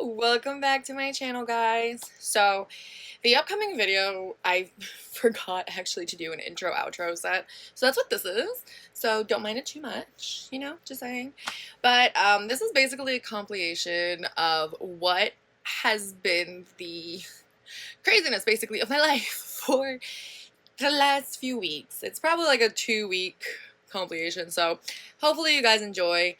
welcome back to my channel, guys. So the upcoming video, I forgot actually to do an intro outro set, so that's what this is. So don't mind it too much, you know, just saying. But this is basically a compilation of what has been the craziness basically of my life for the last few weeks. It's probably like a 2-week compilation, so hopefully you guys enjoy.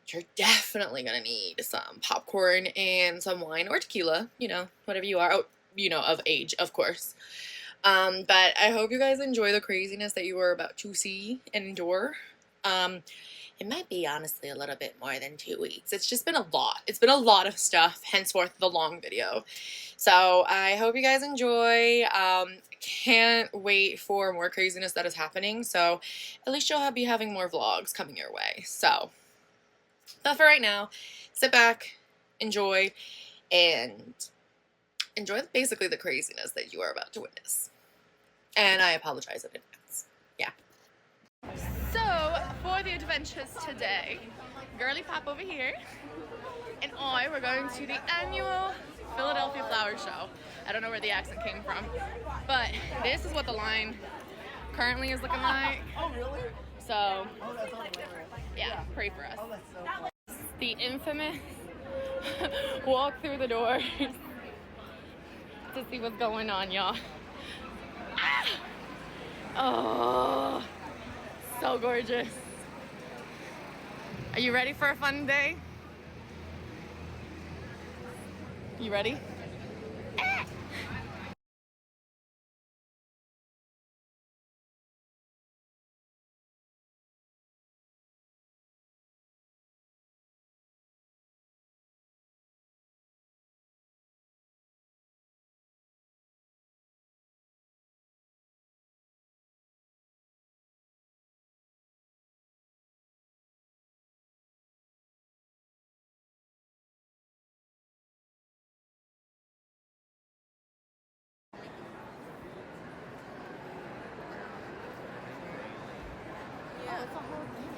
You're definitely gonna need some popcorn and some wine or tequila, you know, whatever you are, oh, you know, of age, of course. But I hope you guys enjoy the craziness that you are about to see and endure. It might be honestly a little bit more than 2 weeks. It's just been a lot. It's been a lot of stuff, henceforth the long video. So I hope you guys enjoy. Can't wait for more craziness that is happening. So at least you'll be having more vlogs coming your way. So. But for right now, sit back, enjoy, and enjoy basically the craziness that you are about to witness. And I apologize in advance. Yeah. So, for the adventures today, Girly Pop over here, and I were going to the annual Philadelphia Flower Show. I don't know where the accent came from, but this is what the line currently is looking like. Oh, really? So, Oh, that's hilarious. yeah, pray for us. Oh, that's so funny. The infamous walk through the doors to see what's going on, y'all. Ah! Oh, so gorgeous. Are you ready for a fun day? You ready? Ah! Yeah, it's a whole thing.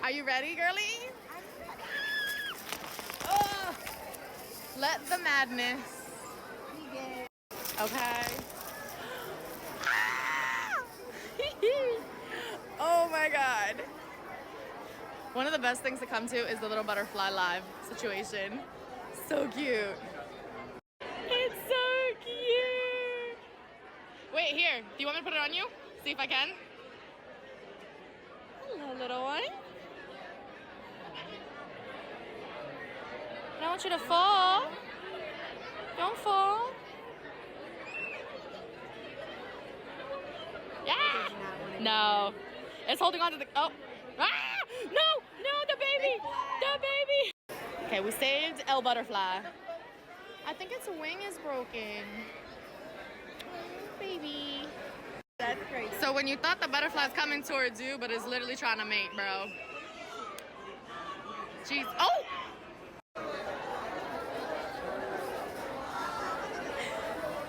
Are you ready, girly? Oh, let the madness. Okay. Oh my god. One of the best things to come to is the little butterfly live situation. So cute. It's so cute. Wait, here. Do you want me to put it on you? See if I can. Hello, little one. I don't want you to fall. Don't fall. Yeah. No. It's holding on to the. Oh. Ah! No! No, the baby! The baby! Okay, we saved El Butterfly. I think its wing is broken. Oh, baby. That's crazy. So when you thought the butterfly's coming towards you, but it's literally trying to mate, bro. Jeez. Oh!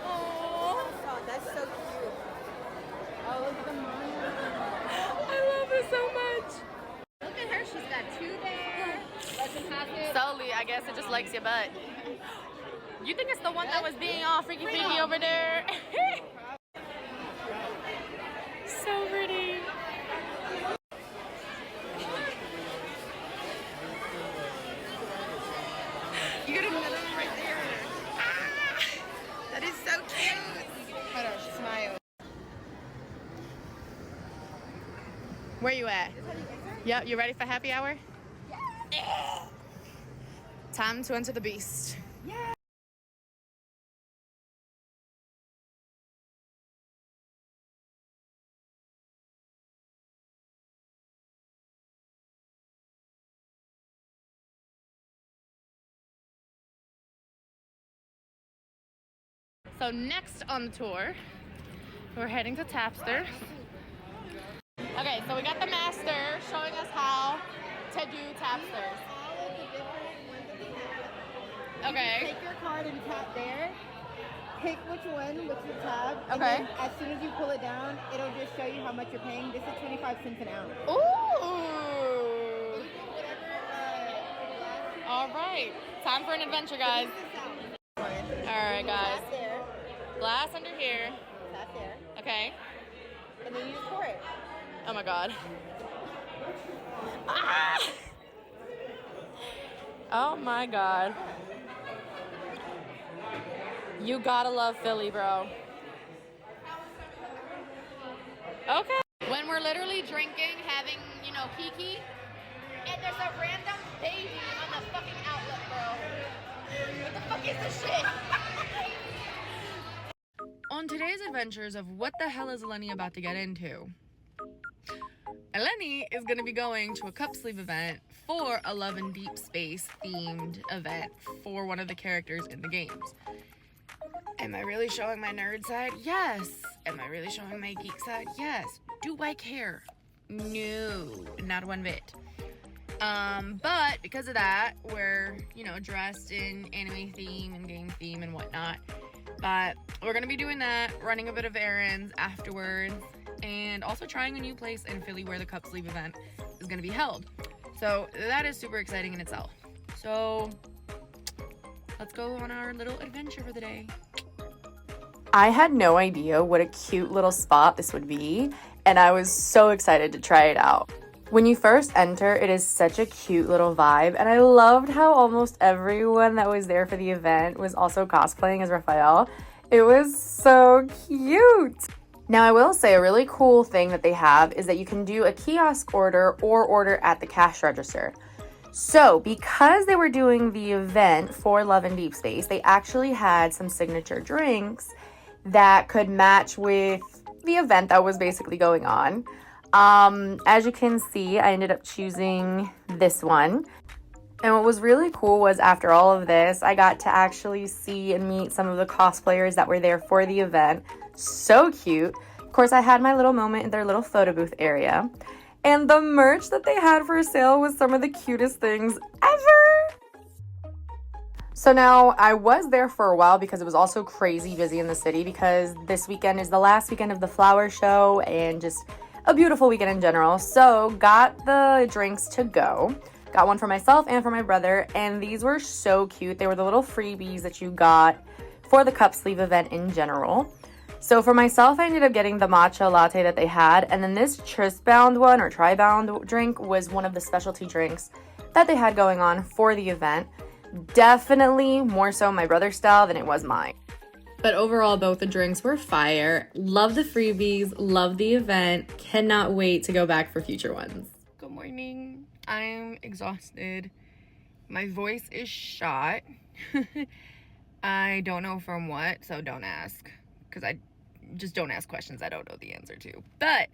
Oh, that's so cute. Oh, look at the mom. I love her so much. Look at her. She's got 2 there. Solely, I guess it just likes your butt. You think it's the one that was being all freaky freaky over there? So pretty. You got another one right there. Ah, that is so cute. Hold on, smile. Where you at? Yep, you ready for happy hour? Yeah. Time to enter the beast. Yeah. So next on the tour, we're heading to Tapster. Okay, so we got the master showing us how to do Tapsters. All of the different ones that they have. Okay. Take your card and tap there. Pick which one, which you tap. And Okay. then as soon as you pull it down, it'll just show you how much you're paying. This is 25 cents an ounce. Ooh. Whatever. All right. Time for an adventure, guys. All right, guys. Tap there. Glass under here. Tap there. Okay. And then you just pour it. Oh my God. Ah! Oh my God. You gotta love Philly, bro. Okay. When we're literally drinking, having, you know, kiki, and there's a random baby on the fucking outlet, bro. What the fuck is this shit? On today's adventures of what the hell is Eleni about to get into? Eleni is going to be going to a cup sleeve event for a Love and Deep Space themed event for one of the characters in the games. Am I really showing my nerd side? Yes. Am I really showing my geek side? Yes. Do I care? No, not one bit. But because of that, we're, you know, dressed in anime theme and game theme and whatnot. But we're going to be doing that, running a bit of errands afterwards, and also trying a new place in Philly where the cup sleeve event is going to be held. So that is super exciting in itself. So let's go on our little adventure for the day. I had no idea what a cute little spot this would be, and I was so excited to try it out. When you first enter, it is such a cute little vibe, and I loved how almost everyone that was there for the event was also cosplaying as Raphael. It was so cute! Now, I will say a really cool thing that they have is that you can do a kiosk order or order at the cash register. So, because they were doing the event for Love and Deep Space, they actually had some signature drinks that could match with the event that was basically going on. As you can see, I ended up choosing this one. And what was really cool was after all of this, I got to actually see and meet some of the cosplayers that were there for the event. So cute. Of course, I had my little moment in their little photo booth area. And the merch that they had for sale was some of the cutest things ever. So now I was there for a while because it was also crazy busy in the city because this weekend is the last weekend of the flower show and just a beautiful weekend in general. So got the drinks to go. Got one for myself and for my brother, and these were so cute. They were the little freebies that you got for the cup sleeve event in general. So for myself, I ended up getting the matcha latte that they had, and then this tris-bound one or tri-bound drink was one of the specialty drinks that they had going on for the event. Definitely more so my brother's style than it was mine. But overall, both the drinks were fire. Love the freebies, love the event. Cannot wait to go back for future ones. Good morning. I'm exhausted. My voice is shot. I don't know from what, so don't ask. Because I just don't ask questions I don't know the answer to. But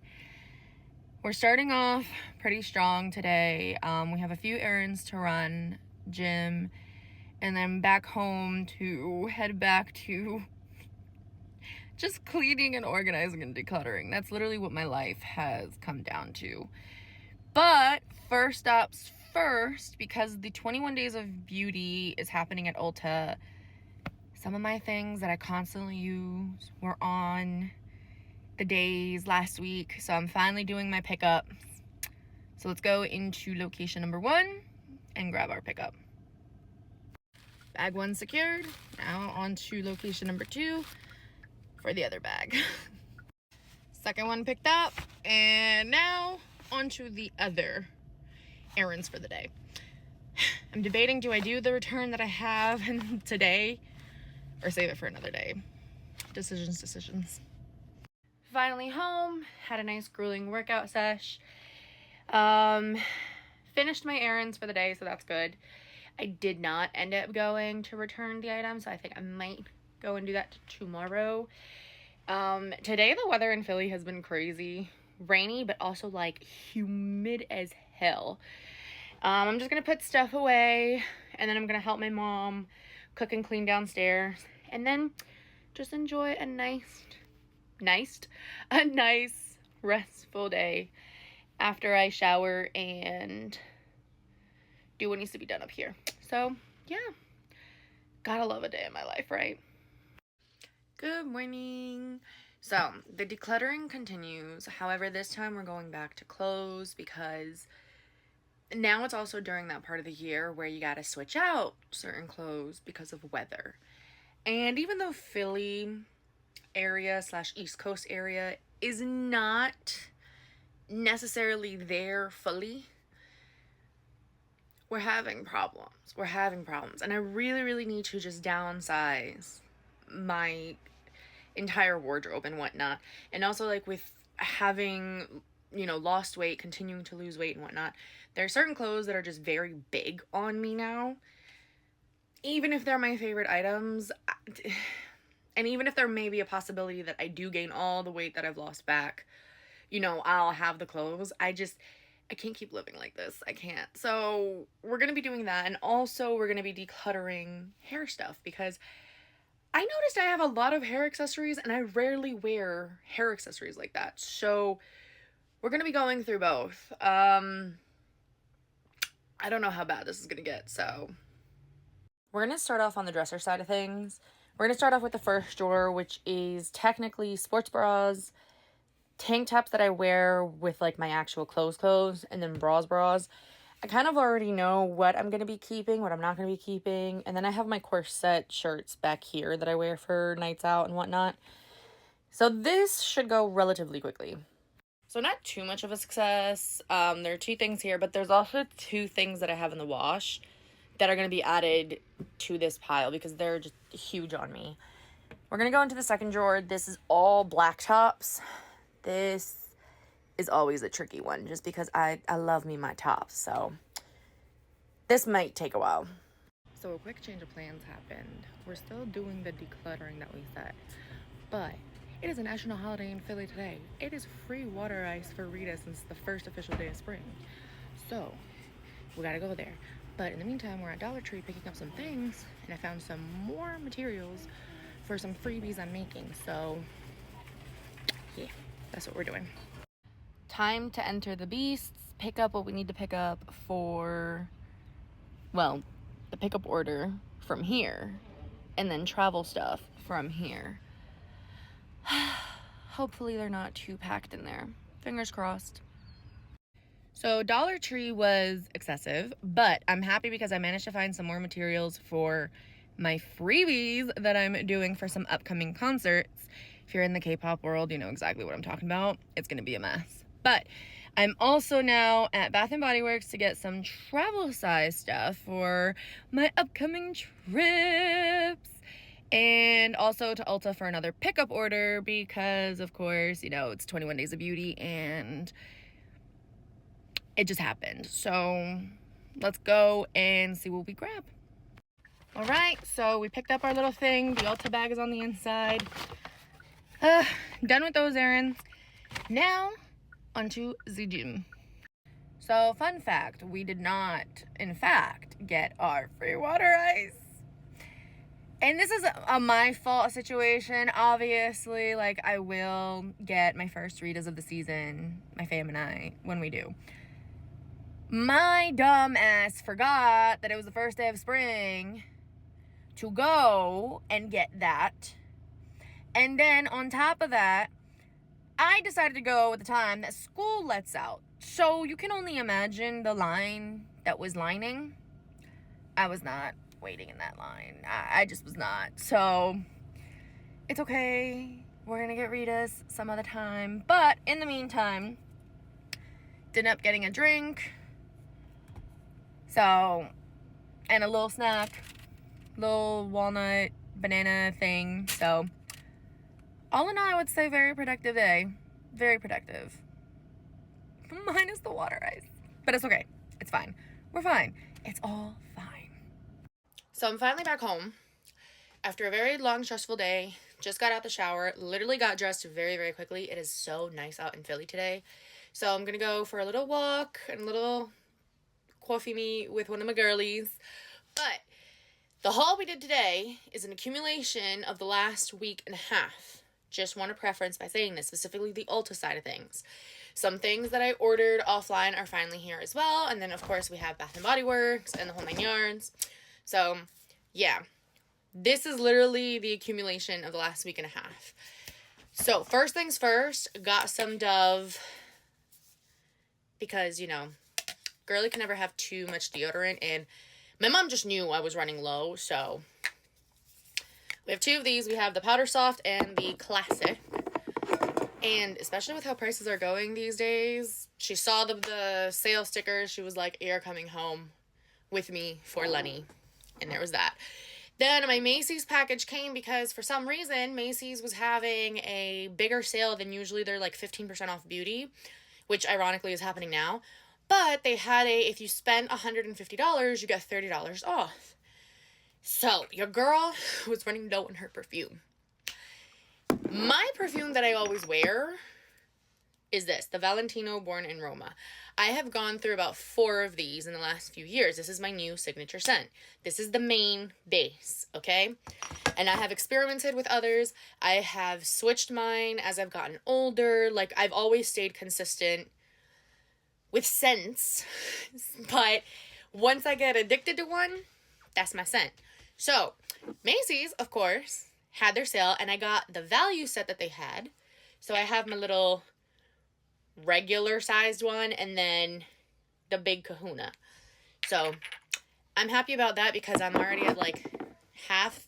we're starting off pretty strong today. We have a few errands to run, gym, and then back home to head back to just cleaning and organizing and decluttering. That's literally what my life has come down to. But first stops first, because the 21 Days of Beauty is happening at Ulta. Some of my things that I constantly use were on the days last week, so I'm finally doing my pickups. So let's go into location number 1 and grab our pickup. Bag 1 secured. Now on to location number 2 for the other bag. Second one picked up, and now onto the other errands for the day. I'm debating, do I do the return that I have today or save it for another day? Decisions. Finally home, had a nice grueling workout sesh. Finished my errands for the day, so that's good. I did not end up going to return the item, so I think I might go and do that tomorrow. Today the weather in Philly has been crazy. Rainy, but also like humid as hell. I'm just gonna put stuff away, and then I'm gonna help my mom cook and clean downstairs, and then just enjoy a nice restful day after I shower and do what needs to be done up here. So yeah, gotta love a day in my life, right? Good morning. So the decluttering continues. However, this time we're going back to clothes because now it's also during that part of the year where you gotta switch out certain clothes because of weather. And even though Philly area / East Coast area is not necessarily there fully, we're having problems. And I really need to just downsize my entire wardrobe and whatnot. And also, like, with having, you know, lost weight, continuing to lose weight and whatnot, there are certain clothes that are just very big on me now. Even if they're my favorite items, and even if there may be a possibility that I do gain all the weight that I've lost back, you know, I'll have the clothes. I can't keep living like this. I can't. So we're going to be doing that. And also we're going to be decluttering hair stuff because I noticed I have a lot of hair accessories and I rarely wear hair accessories like that. So we're going to be going through both. I don't know how bad this is going to get. So we're going to start off on the dresser side of things. We're going to start off with the first drawer, which is technically sports bras, tank tops that I wear with like my actual clothes, and then bras. I kind of already know what I'm going to be keeping, what I'm not going to be keeping. And then I have my corset shirts back here that I wear for nights out and whatnot. So this should go relatively quickly. So not too much of a success. There are 2 things here, but there's also 2 things that I have in the wash that are going to be added to this pile because they're just huge on me. We're going to go into the second drawer. This is all black tops. This is always a tricky one just because I love me my tops. So this might take a while. So a quick change of plans happened. We're still doing the decluttering that we said, but it is a national holiday in Philly today. It is free water ice for Rita since the first official day of spring. So we gotta go there. But in the meantime, we're at Dollar Tree picking up some things, and I found some more materials for some freebies I'm making. So yeah, that's what we're doing. Time to enter the beasts, pick up what we need to pick up for, well, the pickup order from here, and then travel stuff from here. Hopefully they're not too packed in there. Fingers crossed. So Dollar Tree was excessive, but I'm happy because I managed to find some more materials for my freebies that I'm doing for some upcoming concerts. If you're in the K-pop world, you know exactly what I'm talking about. It's going to be a mess. But I'm also now at Bath & Body Works to get some travel size stuff for my upcoming trips. And also to Ulta for another pickup order because, of course, you know, it's 21 Days of Beauty and it just happened. So let's go and see what we grab. All right, so we picked up our little thing. The Ulta bag is on the inside. Done with those errands. Now onto the gym. So fun fact, we did not, in fact, get our free water ice. And this is a my fault situation. Obviously, like, I will get my first Ritas of the season, my fam and I, when we do. My dumb ass forgot that it was the first day of spring to go and get that. And then on top of that, I decided to go at the time that school lets out. So you can only imagine the line that was lining. I was not waiting in that line. I just was not. So, it's okay. We're going to get Rita's some other time. But, in the meantime, did end up getting a drink. So, and a little snack. Little walnut banana thing. So, all in all, I would say very productive day. Very productive. Minus the water ice. But it's okay. It's fine. We're fine. It's all fine. So I'm finally back home after a very long, stressful day. Just got out the shower. Literally got dressed very, very quickly. It is so nice out in Philly today. So I'm going to go for a little walk and a little coffee meet with one of my girlies. But the haul we did today is an accumulation of the last week and a half. Just want to preference by saying this, specifically the Ulta side of things. Some things that I ordered offline are finally here as well. And then, of course, we have Bath & Body Works and the whole 9 yards. So, yeah. This is literally the accumulation of the last week and a half. So, first things first, got some Dove. Because, you know, girly can never have too much deodorant. And my mom just knew I was running low, so we have two of these. We have the Powder Soft and the Classic. And especially with how prices are going these days, she saw the sale stickers. She was like, "You're coming home with me for Lenny." And there was that. Then my Macy's package came because for some reason, Macy's was having a bigger sale than usually. They're like 15% off beauty, which ironically is happening now. But they had if you spend $150, you get $30 off. So your girl was running low on her perfume. My perfume that I always wear is this, the Valentino Born in Roma. I have gone through about 4 of these in the last few years. This is my new signature scent. This is the main base, okay? And I have experimented with others. I have switched mine as I've gotten older. Like, I've always stayed consistent with scents. But once I get addicted to one, that's my scent. So, Macy's, of course, had their sale, and I got the value set that they had. So I have my little regular sized one and then the big kahuna. So I'm happy about that because I'm already at like half.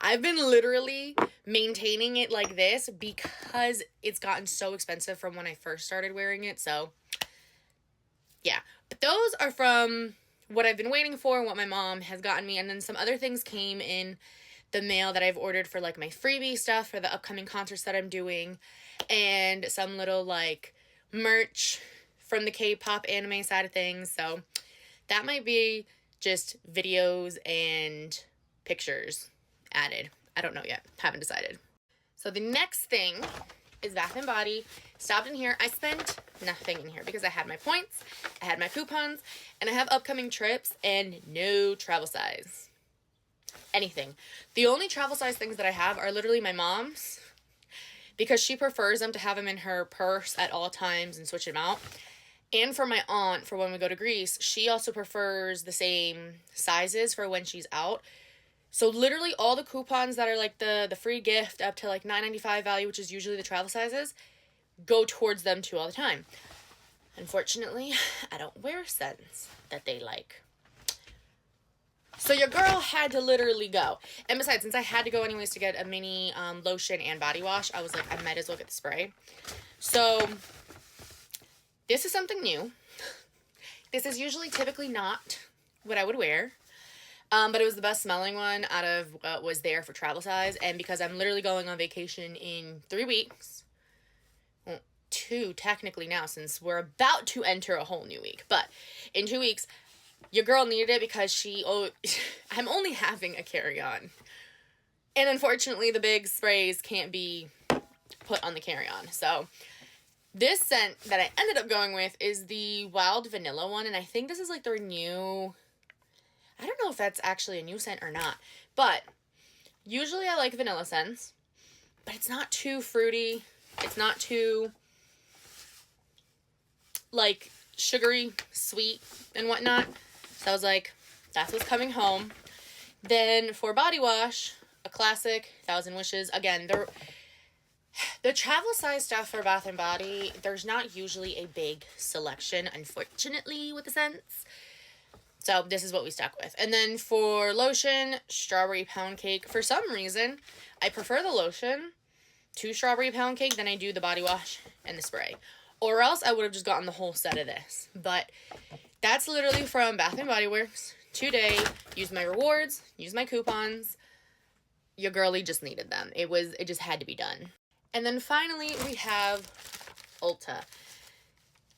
I've been literally maintaining it like this because it's gotten so expensive from when I first started wearing it. So yeah, but those are from what I've been waiting for and what my mom has gotten me. And then some other things came in the mail that I've ordered for like my freebie stuff for the upcoming concerts that I'm doing, and some little like merch from the K-pop anime side of things. So that might be just videos and pictures added. I don't know yet. Haven't decided. So the next thing is Bath & Body. Stopped in here. I spent nothing in here because I had my points, I had my coupons, and I have upcoming trips and no travel size. Anything. The only travel size things that I have are literally my mom's because she prefers them to have them in her purse at all times and switch them out. And for my aunt, for when we go to Greece, she also prefers the same sizes for when she's out. So literally all the coupons that are like the free gift up to like $9.95 value, which is usually the travel sizes, go towards them too all the time. Unfortunately, I don't wear scents that they like. So your girl had to literally go. And besides, since I had to go anyways to get a mini lotion and body wash, I was like, I might as well get the spray. So this is something new. This is usually typically not what I would wear. But it was the best smelling one out of what was there for travel size. And because I'm literally going on vacation in 3 weeks. Well, 2 technically now since we're about to enter a whole new week. But in 2 weeks, your girl needed it because I'm only having a carry-on. And unfortunately, the big sprays can't be put on the carry-on. So this scent that I ended up going with is the Wild Vanilla one. And I think this is like their new... I don't know if that's actually a new scent or not. But usually I like vanilla scents. But it's not too fruity. It's not too, like, sugary, sweet, and whatnot. So I was like, that's what's coming home. Then for body wash, a classic, 1,000 Wishes. Again, the travel size stuff for Bath & Body, there's not usually a big selection, unfortunately, with the scents. So this is what we stuck with. And then for lotion, strawberry pound cake. For some reason, I prefer the lotion to strawberry pound cake than I do the body wash and the spray. Or else I would have just gotten the whole set of this. But that's literally from Bath & Body Works. Today, use my rewards, use my coupons. Your girlie just needed them. It just had to be done. And then finally, we have Ulta.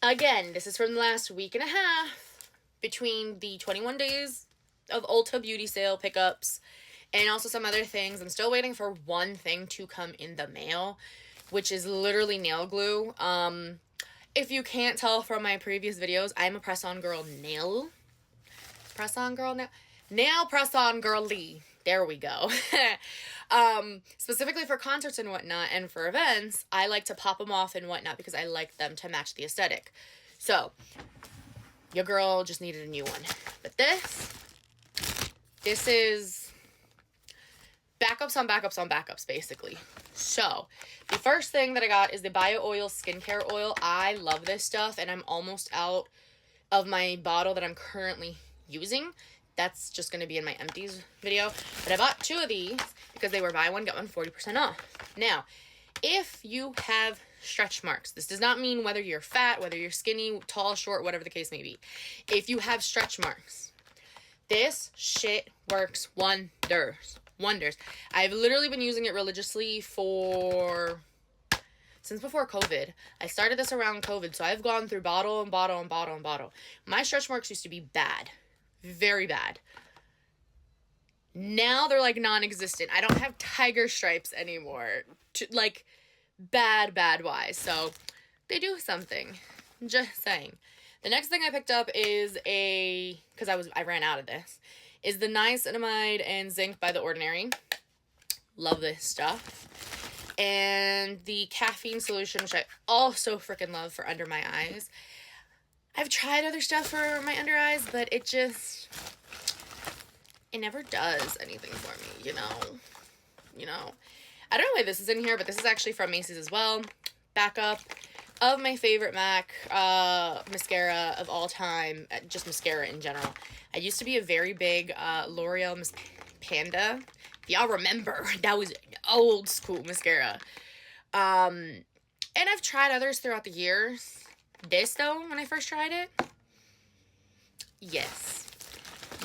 Again, this is from the last week and a half. Between the 21 days of Ulta beauty sale pickups and also some other things. I'm still waiting for one thing to come in the mail, which is literally nail glue. If you can't tell from my previous videos, I'm a press-on girl nail. Press-on girl nail? Nail press-on girly. There we go. Specifically for concerts and whatnot and for events, I like to pop them off and whatnot because I like them to match the aesthetic. So your girl just needed a new one. But this is backups on backups on backups, basically. So, the first thing that I got is the Bio Oil Skincare Oil. I love this stuff, and I'm almost out of my bottle that I'm currently using. That's just going to be in my empties video. But I bought 2 of these because they were buy one, get one 40% off. Now, if you have stretch marks, this does not mean whether you're fat, whether you're skinny, tall, short, whatever the case may be. If you have stretch marks, this shit works wonders. Wonders. I've literally been using it religiously since before COVID. I started this around COVID, so I've gone through bottle and bottle and bottle and bottle. My stretch marks used to be bad. Very bad. Now they're like non-existent. I don't have tiger stripes anymore. Bad wise. So they do something. Just saying. The next thing I picked up is because I ran out of this, is the niacinamide and zinc by The Ordinary. Love this stuff. And the caffeine solution, which I also freaking love for under my eyes. I've tried other stuff for my under eyes, but it never does anything for me, you know. I don't know why this is in here, but this is actually from Macy's as well. Backup of my favorite MAC mascara of all time, just mascara in general. I used to be a very big L'Oreal Miss Panda. If y'all remember, that was old school mascara. And I've tried others throughout the years. This, though, when I first tried it, yes.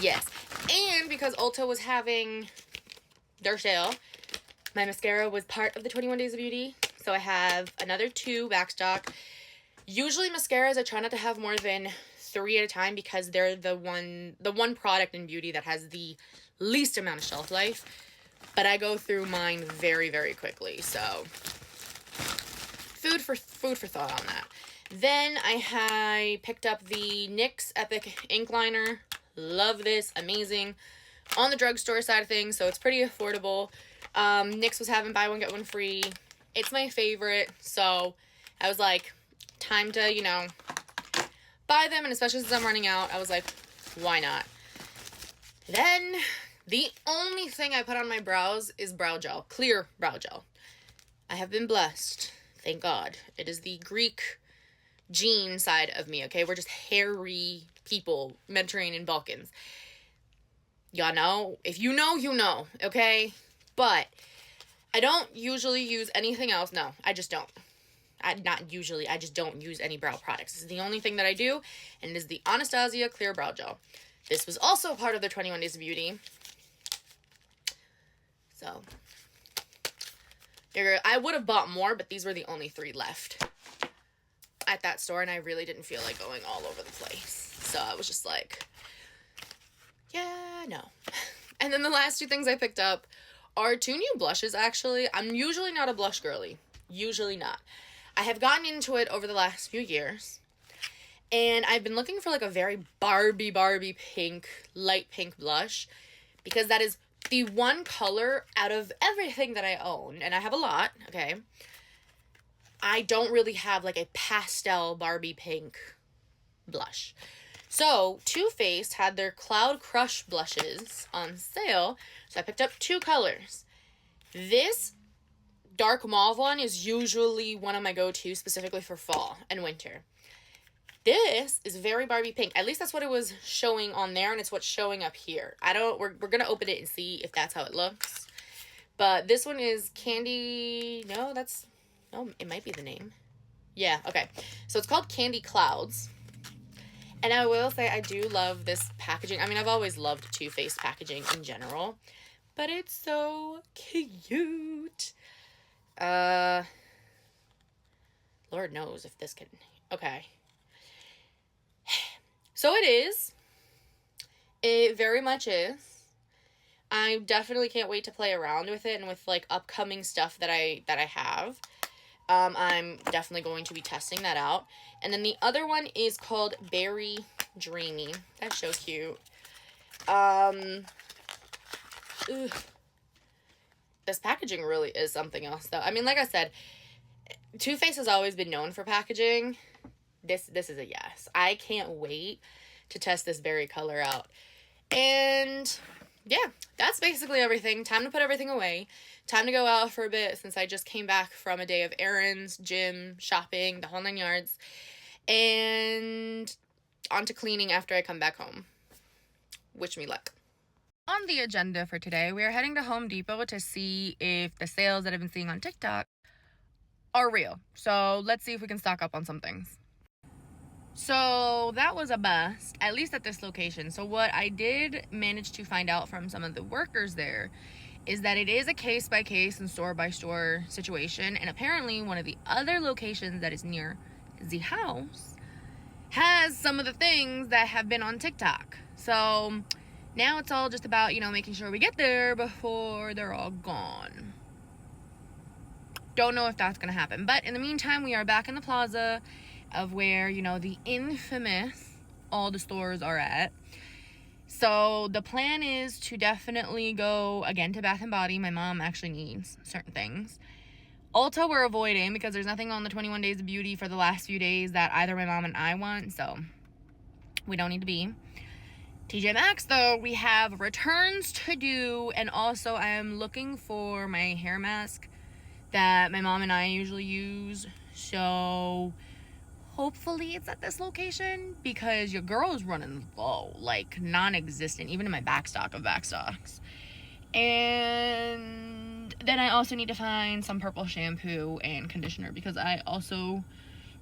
And because Ulta was having their sale, my mascara was part of the 21 Days of Beauty. So I have another 2 backstock. Usually mascaras, I try not to have more than 3 at a time because they're the one product in beauty that has the least amount of shelf life. But I go through mine very, very quickly. So food for thought on that. Then I picked up the NYX Epic Ink Liner. Love this. Amazing. On the drugstore side of things, so it's pretty affordable. NYX was having buy one, get one free. It's my favorite, so I was like, time to, buy them, and especially since I'm running out, I was like, why not? Then, the only thing I put on my brows is brow gel, clear brow gel. I have been blessed, thank God. It is the Greek gene side of me, okay? We're just hairy people, Mediterranean and Balkans. Y'all know? If you know, you know, okay? But I don't usually use anything else. No, I just don't. I just don't use any brow products. This is the only thing that I do, and it is the Anastasia Clear Brow Gel. This was also part of the 21 Days of Beauty. So, I would have bought more, but these were the only 3 left at that store, and I really didn't feel like going all over the place. So I was just like, yeah, no. And then the last 2 things I picked up are 2 new blushes, actually. I'm usually not a blush girly. Usually not. I have gotten into it over the last few years. And I've been looking for like a very Barbie pink, light pink blush. Because that is the one color out of everything that I own. And I have a lot, okay? I don't really have like a pastel Barbie pink blush. So, Too Faced had their Cloud Crush blushes on sale, so I picked up 2 colors. This dark mauve one is usually one of my go-tos, specifically for fall and winter. This is very Barbie pink. At least that's what it was showing on there, and it's what's showing up here. We're gonna open it and see if that's how it looks. But this one is Candy, no, it might be the name. Yeah, okay. So it's called Candy Clouds. And I will say I do love this packaging. I mean, I've always loved Too Faced packaging in general. But it's so cute. Lord knows if this can... Okay. So it is. It very much is. I definitely can't wait to play around with it and with, like, upcoming stuff that I have. I'm definitely going to be testing that out. And then the other one is called Berry Dreamy. That's so cute. This packaging really is something else, though. I mean, like I said, Too Faced has always been known for packaging. This is a yes. I can't wait to test this berry color out. And yeah, that's basically everything. Time to put everything away. Time to go out for a bit since I just came back from a day of errands, gym, shopping, the whole 9 yards. And on to cleaning after I come back home. Wish me luck. On the agenda for today, we are heading to Home Depot to see if the sales that I've been seeing on TikTok are real. So let's see if we can stock up on some things. So that was a bust, at least at this location. So what I did manage to find out from some of the workers there is that it is a case-by-case and store-by-store situation. And apparently one of the other locations that is near the house has some of the things that have been on TikTok. So now it's all just about, making sure we get there before they're all gone. Don't know if that's going to happen. But in the meantime, we are back in the plaza of where, the infamous all the stores are at. So the plan is to definitely go again to Bath & Body. My mom actually needs certain things. Ulta we're avoiding because there's nothing on the 21 Days of Beauty for the last few days that either my mom and I want. So we don't need to be. TJ Maxx, though, we have returns to do. And also I am looking for my hair mask that my mom and I usually use. So hopefully it's at this location because your girl is running low, like non-existent, even in my backstock of backstocks. And then I also need to find some purple shampoo and conditioner because I also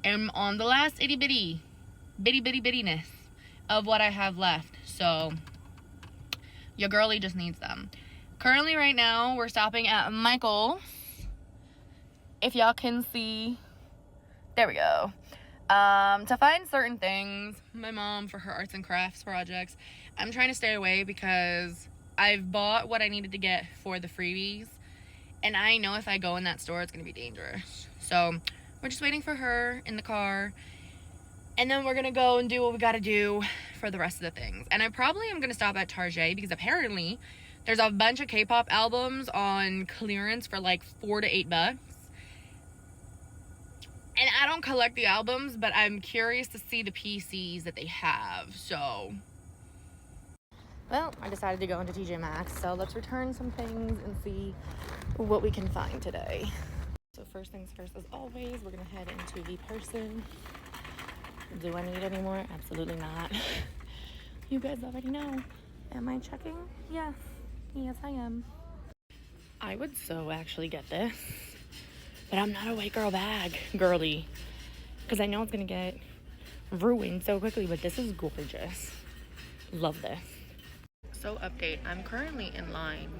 am on the last bittiness of what I have left. So your girlie just needs them. Currently right now we're stopping at Michael's. If y'all can see, there we go. To find certain things, my mom for her arts and crafts projects. I'm trying to stay away because I've bought what I needed to get for the freebies, and I know if I go in that store, it's going to be dangerous. So we're just waiting for her in the car, and then we're going to go and do what we got to do for the rest of the things. And I probably am going to stop at Target because apparently there's a bunch of K-pop albums on clearance for like $4 to $8. And I don't collect the albums, but I'm curious to see the PCs that they have, so. Well, I decided to go into TJ Maxx, so let's return some things and see what we can find today. So first things first, as always, we're gonna head into the person. Do I need any more? Absolutely not. You guys already know. Am I checking? Yes. Yes, I am. I would so actually get this. But I'm not a white girl bag girly because I know it's going to get ruined so quickly, but this is gorgeous. Love this. So update, I'm currently in line.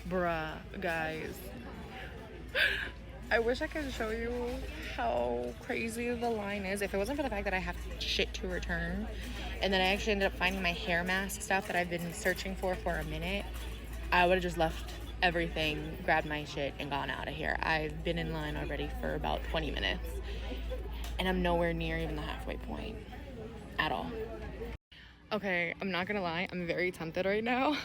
Bruh, guys. I wish I could show you how crazy the line is. If it wasn't for the fact that I have shit to return and then I actually ended up finding my hair mask stuff that I've been searching for a minute, I would have just left everything, grabbed my shit, and gone out of here. I've been in line already for about 20 minutes, and I'm nowhere near even the halfway point at all. Okay, I'm not gonna lie, I'm very tempted right now.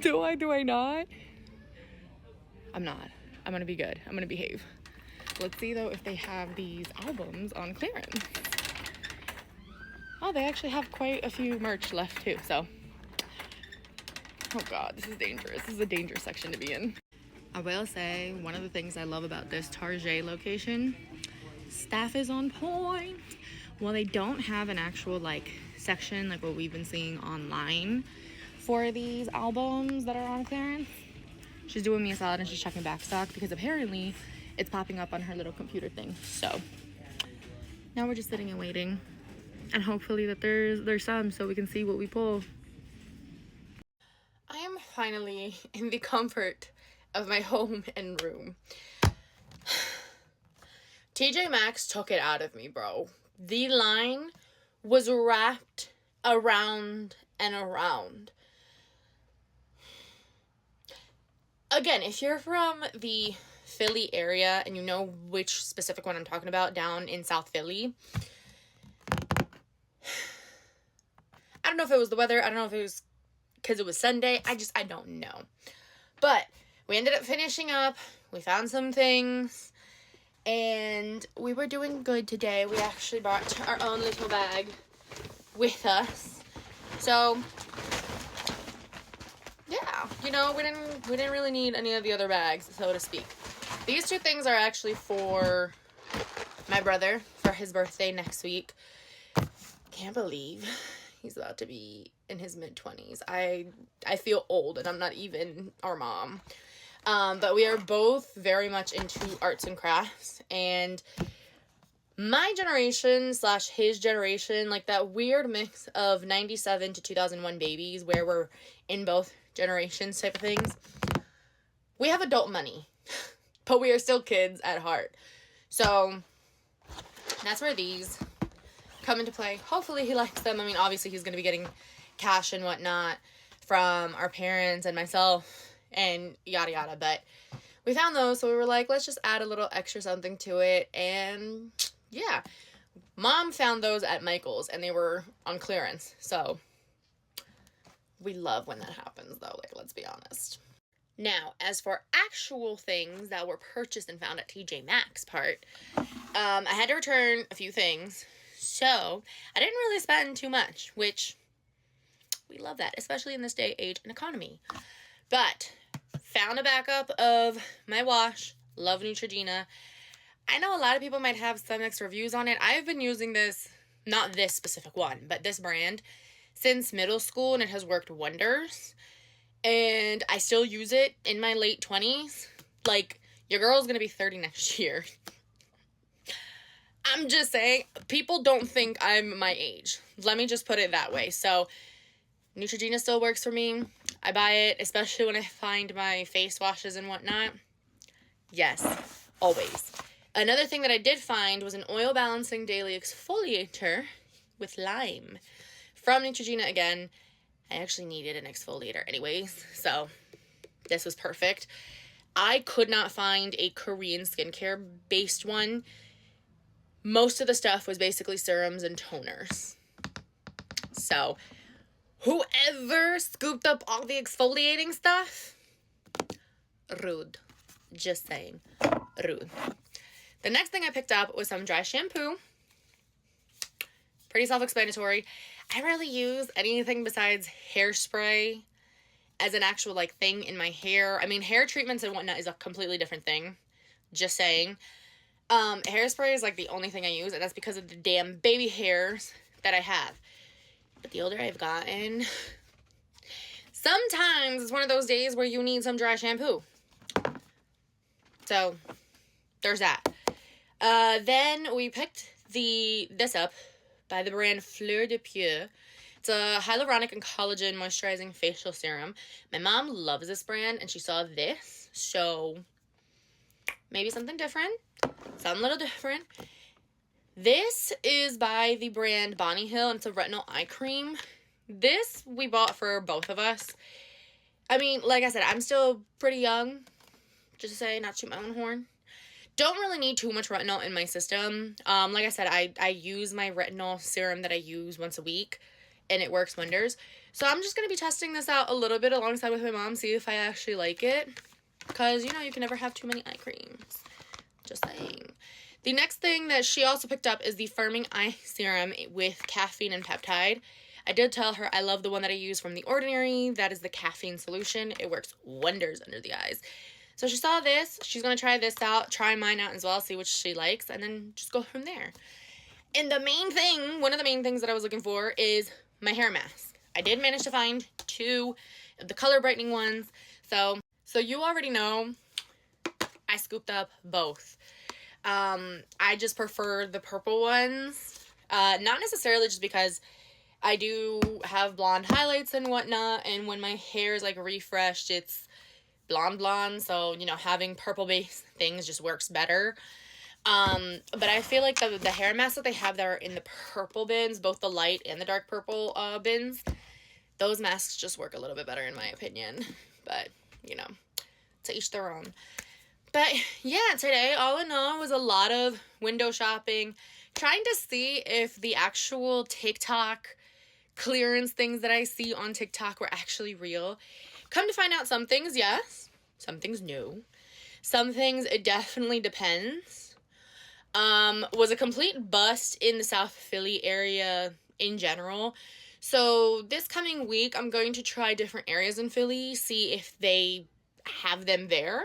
Do I not? I'm not. I'm gonna be good. I'm gonna behave. Let's see though if they have these albums on clearance. Oh, they actually have quite a few merch left too, so. Oh God, this is dangerous. This is a dangerous section to be in. I will say, one of the things I love about this Target location Staff is on point. Well, they don't have an actual like section like what we've been seeing online for these albums that are on clearance. She's doing me a solid and she's checking back stock because apparently it's popping up on her little computer thing. So now we're just sitting and waiting, and hopefully that there's some so we can see what we pull. I am finally in the comfort of my home and room. TJ Maxx took it out of me, bro. The line was wrapped around and around. Again, if you're from the Philly area and you know which specific one I'm talking about, down in South Philly, I don't know if it was the weather. I don't know if it was because it was Sunday. I don't know. But we ended up finishing up. We found some things. And we were doing good today. We actually brought our own little bag with us. So, yeah, you know, we didn't really need any of the other bags, so to speak. These two things are actually for my brother for his birthday next week. Can't believe he's about to be in his mid-20s. I feel old, and I'm not even our mom. But we are both very much into arts and crafts, and my generation / his generation, like that weird mix of 97 to 2001 babies where we're in both generations type of things. We have adult money, but we are still kids at heart. So that's where these come into play. Hopefully he likes them. I mean, obviously he's going to be getting cash and whatnot from our parents and myself and yada yada, but we found those, so we were like, let's just add a little extra something to it. And yeah, Mom found those at Michael's and they were on clearance, so we love when that happens though, like, let's be honest. Now, as for actual things that were purchased and found at TJ Maxx part, I had to return a few things, so I didn't really spend too much, which we love that, especially in this day, age, and economy. But found a backup of my wash. Love Neutrogena. I know a lot of people might have some mixed reviews on it. I've been using this, not this specific one, but this brand since middle school, and it has worked wonders. And I still use it in my late 20s. Like, your girl's gonna be 30 next year. I'm just saying, people don't think I'm my age. Let me just put it that way. So Neutrogena still works for me. I buy it, especially when I find my face washes and whatnot. Yes, always. Another thing that I did find was an oil balancing daily exfoliator with lime from Neutrogena again. I actually needed an exfoliator anyways, so this was perfect. I could not find a Korean skincare based one. Most of the stuff was basically serums and toners. So whoever scooped up all the exfoliating stuff, rude. Just saying, rude. The next thing I picked up was some dry shampoo. Pretty self-explanatory. I rarely use anything besides hairspray as an actual, like, thing in my hair. I mean, hair treatments and whatnot is a completely different thing. Just saying. Hairspray is, like, the only thing I use, and that's because of the damn baby hairs that I have. But the older I've gotten, sometimes it's one of those days where you need some dry shampoo. So, there's that. Then we picked this up by the brand Fleur de Pieux. It's a hyaluronic and collagen moisturizing facial serum. My mom loves this brand, and she saw this, so maybe something different. Something a little different. This is by the brand Bonnie Hill, and it's a retinol eye cream. This we bought for both of us. I mean, like I said, I'm still pretty young. Just to say, not to toot my own horn. Don't really need too much retinol in my system. Like I said, I use my retinol serum that I use once a week, and it works wonders. So I'm just going to be testing this out a little bit alongside with my mom, see if I actually like it. Because, you know, you can never have too many eye creams. Just saying. The next thing that she also picked up is the Firming Eye Serum with caffeine and peptide. I did tell her I love the one that I use from The Ordinary. That is the caffeine solution. It works wonders under the eyes. So she saw this. She's going to try this out, try mine out as well, see what she likes, and then just go from there. And the main thing, one of the main things that I was looking for is my hair mask. I did manage to find 2 of the color brightening ones. So you already know I scooped up both. I just prefer the purple ones. Not necessarily just because I do have blonde highlights and whatnot, and when my hair is like refreshed, it's blonde, so you know, having purple based things just works better. But I feel like the hair masks that they have that are in the purple bins, both the light and the dark purple bins, those masks just work a little bit better in my opinion. But you know, to each their own. But yeah, today all in all was a lot of window shopping, trying to see if the actual TikTok clearance things that I see on TikTok were actually real. Come to find out, some things yes, some things no. Some things it definitely depends. Was a complete bust in the South Philly area in general. So this coming week, I'm going to try different areas in Philly, see if they have them there.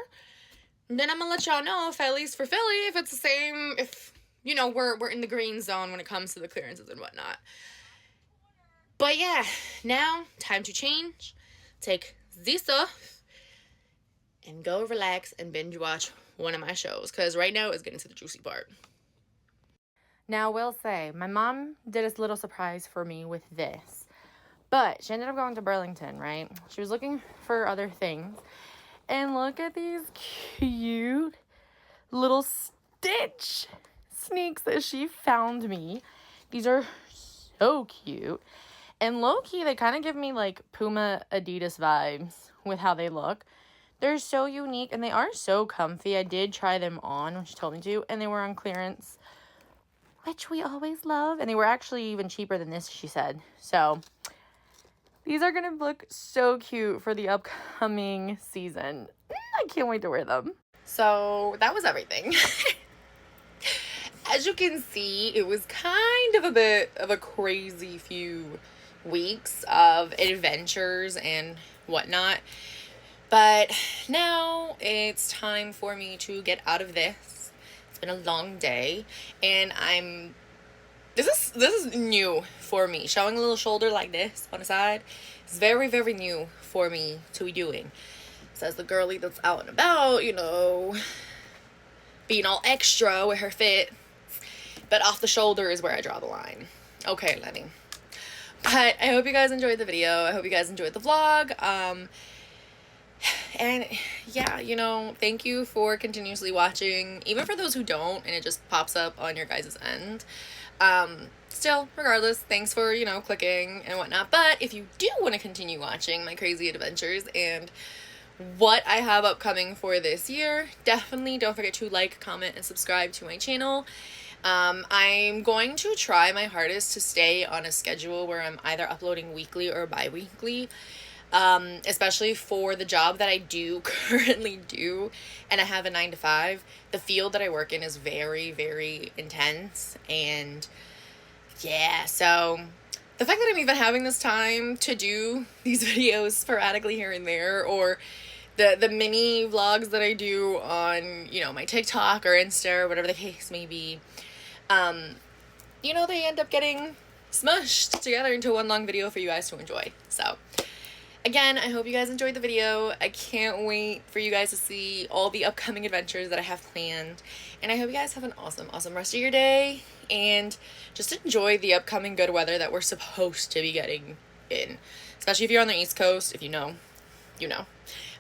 And then I'm gonna let y'all know if, at least for Philly, if it's the same, if, you know, we're in the green zone when it comes to the clearances and whatnot. But yeah, now, time to change, take this off, and go relax and binge watch one of my shows, because right now is getting to the juicy part. Now, I will say, my mom did a little surprise for me with this, but she ended up going to Burlington, right? She was looking for other things, and look at these cute little Stitch sneaks that she found me. These are so cute, and low-key, they kind of give me, like, Puma Adidas vibes with how they look. They're so unique, and they are so comfy. I did try them on when she told me to, and they were on clearance, which we always love. And they were actually even cheaper than this, she said. So these are going to look so cute for the upcoming season. I can't wait to wear them. So that was everything. As you can see, it was kind of a bit of a crazy few weeks of adventures and whatnot. But now it's time for me to get out of this. It's been a long day, and this is new for me. Showing a little shoulder like this on the side is very, very new for me to be doing. Says the girlie that's out and about, you know, being all extra with her fit. But off the shoulder is where I draw the line. Okay, Lenny. But I hope you guys enjoyed the video. I hope you guys enjoyed the vlog. And yeah, you know, thank you for continuously watching, even for those who don't and it just pops up on your guys' end. Still, regardless, thanks for, you know, clicking and whatnot. But if you do want to continue watching my crazy adventures and what I have upcoming for this year, definitely don't forget to like, comment, and subscribe to my channel. I'm going to try my hardest to stay on a schedule where I'm either uploading weekly or bi-weekly. Especially for the job that I do currently do, and I have a 9-to-5. The field that I work in is very, very intense, and yeah, so the fact that I'm even having this time to do these videos sporadically here and there, or the mini vlogs that I do on, you know, my TikTok or Insta or whatever the case may be, you know, they end up getting smushed together into one long video for you guys to enjoy. So again, I hope you guys enjoyed the video. I can't wait for you guys to see all the upcoming adventures that I have planned. And I hope you guys have an awesome, awesome rest of your day. And just enjoy the upcoming good weather that we're supposed to be getting in. Especially if you're on the East Coast. If you know, you know.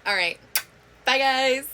Alright. Bye, guys.